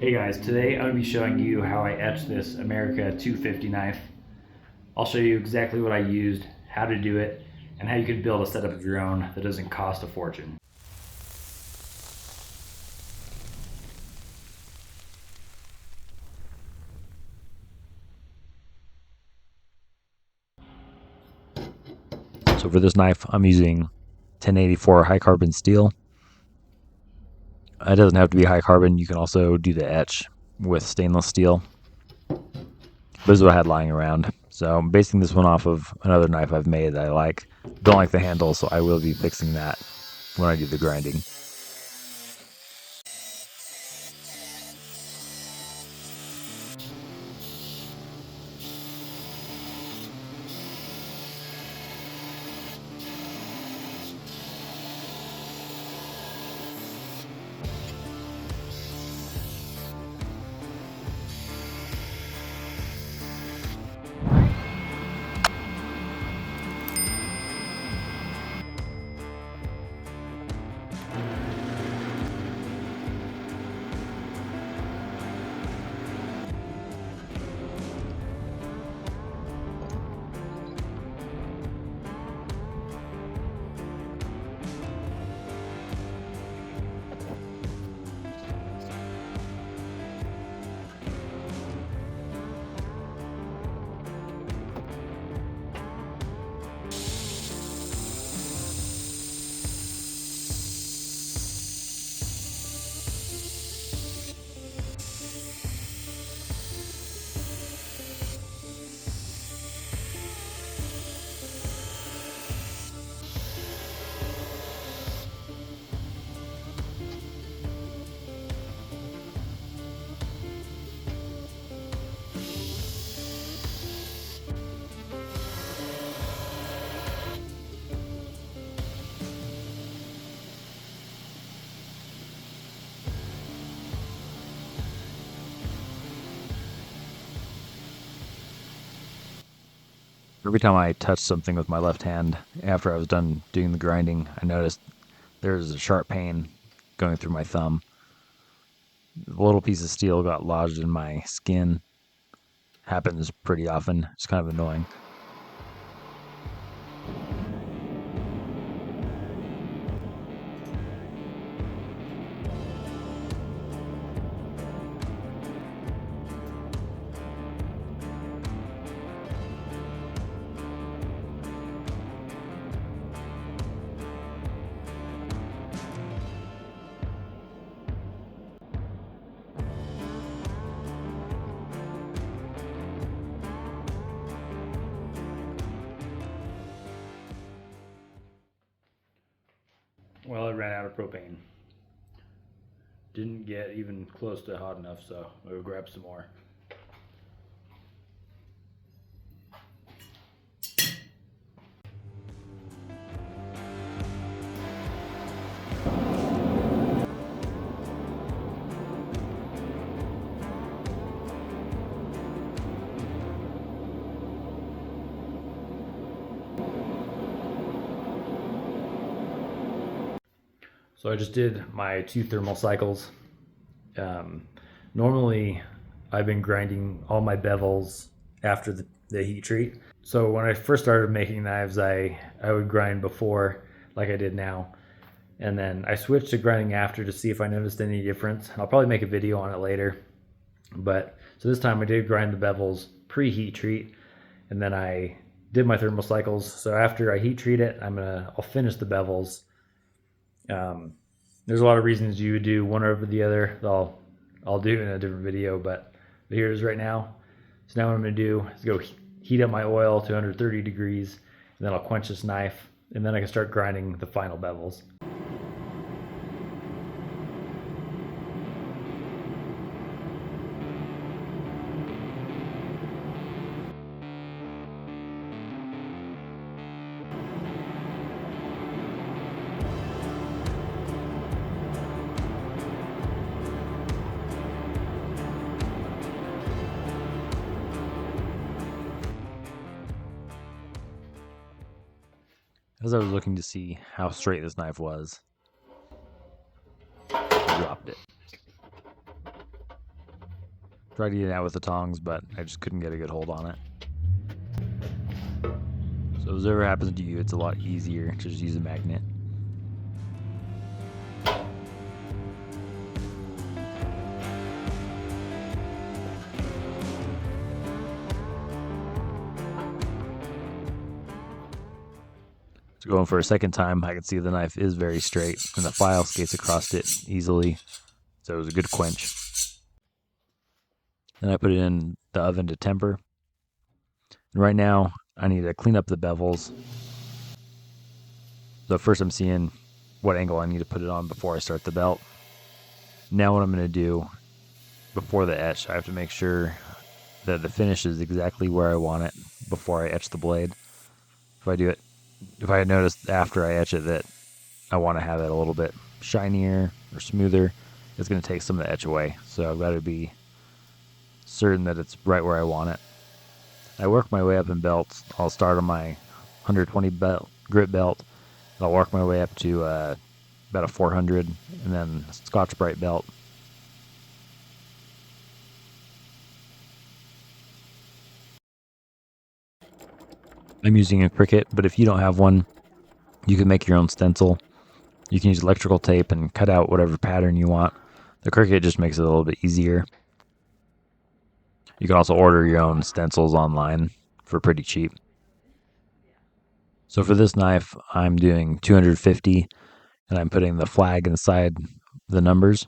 Hey guys, today I'm going to be showing you how I etched this America 250 knife. I'll show you exactly what I used, how to do it, and how you can build a setup of your own that doesn't cost a fortune. So for this knife, I'm using 1084 high carbon steel. It doesn't have to be high carbon. You can also do the etch with stainless steel. This is what I had lying around. So I'm basing this one off of another knife I've made that I like. Don't like the handle, so I will be fixing that when I do the grinding. Every time I touched something with my left hand after I was done doing the grinding, I noticed there's a sharp pain going through my thumb. The little piece of steel got lodged in my skin. Happens pretty often. It's kind of annoying. Well, I ran out of propane. Didn't get even close to hot enough, so I'll grab some more. So I just did my 2 thermal cycles. Normally, I've been grinding all my bevels after the heat treat. So when I first started making knives, I would grind before, like I did now. And then I switched to grinding after to see if I noticed any difference. I'll probably make a video on it later. But so this time I did grind the bevels pre-heat treat, and then I did my thermal cycles. So after I heat treat it, I'll finish the bevels. There's a lot of reasons you would do one over the other. I'll do in a different video, but here it is right now. So now what I'm going to do is go heat up my oil to 130 degrees, and then I'll quench this knife, and then I can start grinding the final bevels. As I was looking to see how straight this knife was, I dropped it. Tried eating it out with the tongs, but I just couldn't get a good hold on it. So if it ever happens to you, it's a lot easier to just use a magnet. So going for a second time, I can see the knife is very straight, and the file skates across it easily. So it was a good quench. Then I put it in the oven to temper. And right now, I need to clean up the bevels. So first I'm seeing what angle I need to put it on before I start the belt. Now what I'm going to do before the etch, I have to make sure that the finish is exactly where I want it before I etch the blade. If I notice after I etch it that I want to have it a little bit shinier or smoother, it's going to take some of the etch away. So I've got to be certain that it's right where I want it. I work my way up in belts. I'll start on my 120 grit belt. I'll work my way up to about a 400, and then Scotch-Brite belt. I'm using a Cricut, but if you don't have one, you can make your own stencil. You can use electrical tape and cut out whatever pattern you want. The Cricut just makes it a little bit easier. You can also order your own stencils online for pretty cheap. So for this knife, I'm doing 250, and I'm putting the flag inside the numbers.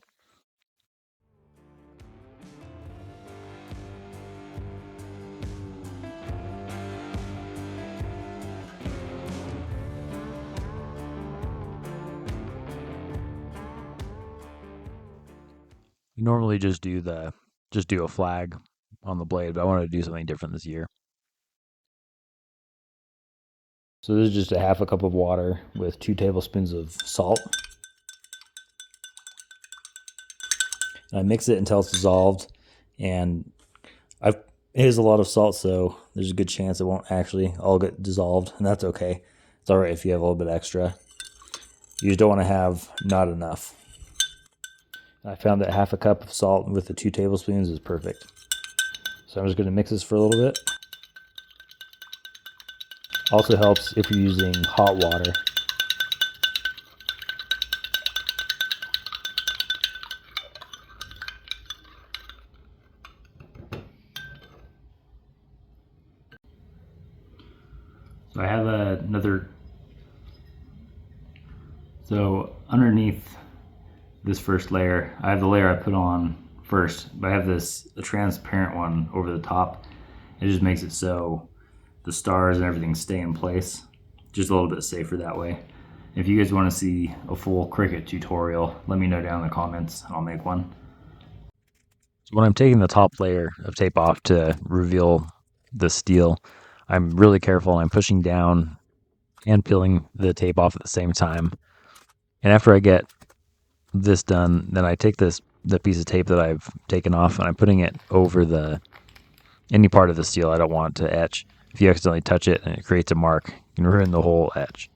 You normally just do a flag on the blade, but I wanted to do something different this year. So this is just a half a cup of water with 2 tablespoons of salt. And I mix it until it's dissolved, and it is a lot of salt, so there's a good chance it won't actually all get dissolved, and that's okay. It's all right if you have a little bit extra. You just don't want to have not enough. I found that half a cup of salt with the 2 tablespoons is perfect. So I'm just going to mix this for a little bit. Also helps if you're using hot water. So I have so underneath this first layer, I have the layer I put on first, but I have a transparent one over the top. It just makes it so the stars and everything stay in place. Just a little bit safer that way. If you guys want to see a full Cricut tutorial, let me know down in the comments and I'll make one. So when I'm taking the top layer of tape off to reveal the steel, I'm really careful and I'm pushing down and peeling the tape off at the same time. And after I get this done, then I take the piece of tape that I've taken off and I'm putting it over any part of the steel I don't want it to etch. If you accidentally touch it and it creates a mark, you can ruin the whole etch.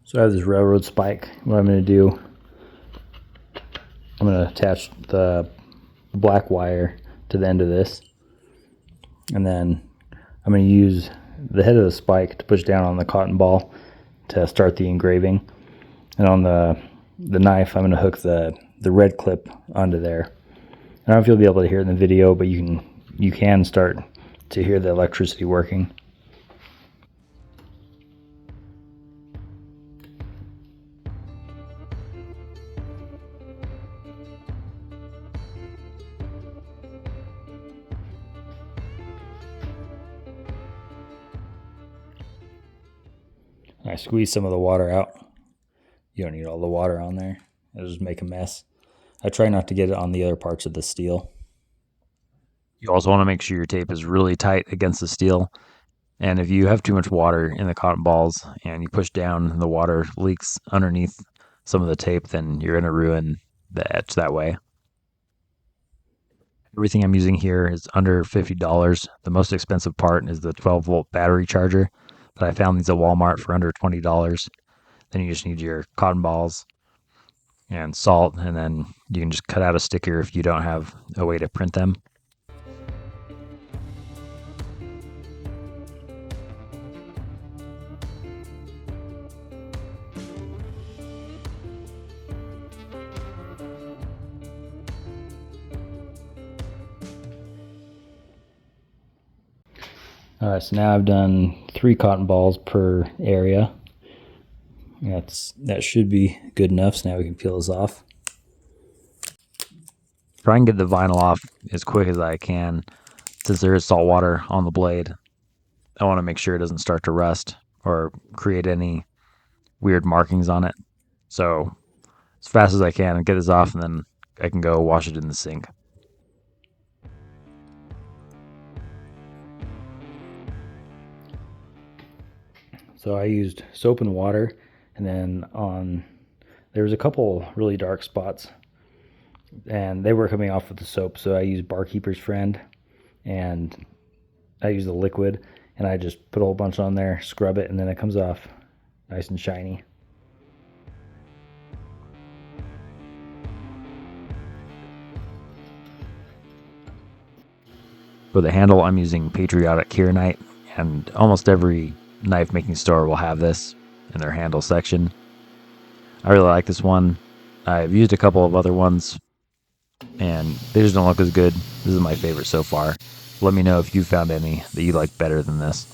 So I have this railroad spike. What I'm going to do, I'm going to attach the black wire to the end of this, and then I'm going to use the head of the spike to push down on the cotton ball to start the engraving. And on the knife, I'm going to hook the red clip onto there. I don't know if you'll be able to hear it in the video, but you can start to hear the electricity working. I squeeze some of the water out. You don't need all the water on there. It'll just make a mess. I try not to get it on the other parts of the steel. You also want to make sure your tape is really tight against the steel. And if you have too much water in the cotton balls and you push down and the water leaks underneath some of the tape, then you're going to ruin the etch that way. Everything I'm using here is under $50. The most expensive part is the 12-volt battery charger, but I found these at Walmart for under $20. Then you just need your cotton balls, and salt, and then you can just cut out a sticker if you don't have a way to print them. Alright, so now I've done 3 cotton balls per area. That should be good enough, so now we can peel this off. Try and get the vinyl off as quick as I can, since there is salt water on the blade. I want to make sure it doesn't start to rust or create any weird markings on it. So as fast as I can, get this off, and then I can go wash it in the sink. So I used soap and water, and then there was a couple really dark spots, and they were coming off with the soap, so I used Barkeeper's Friend, and I used the liquid, and I just put a whole bunch on there, scrub it, and then it comes off nice and shiny. For the handle, I'm using Patriotic Keyernite, and almost every knife making store will have this in their handle section. I really like this one. I've used a couple of other ones, and they just don't look as good. This is my favorite so far. Let me know if you found any that you like better than this.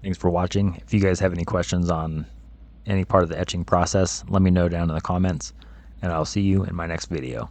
Thanks for watching. If you guys have any questions on any part of the etching process, let me know down in the comments, and I'll see you in my next video.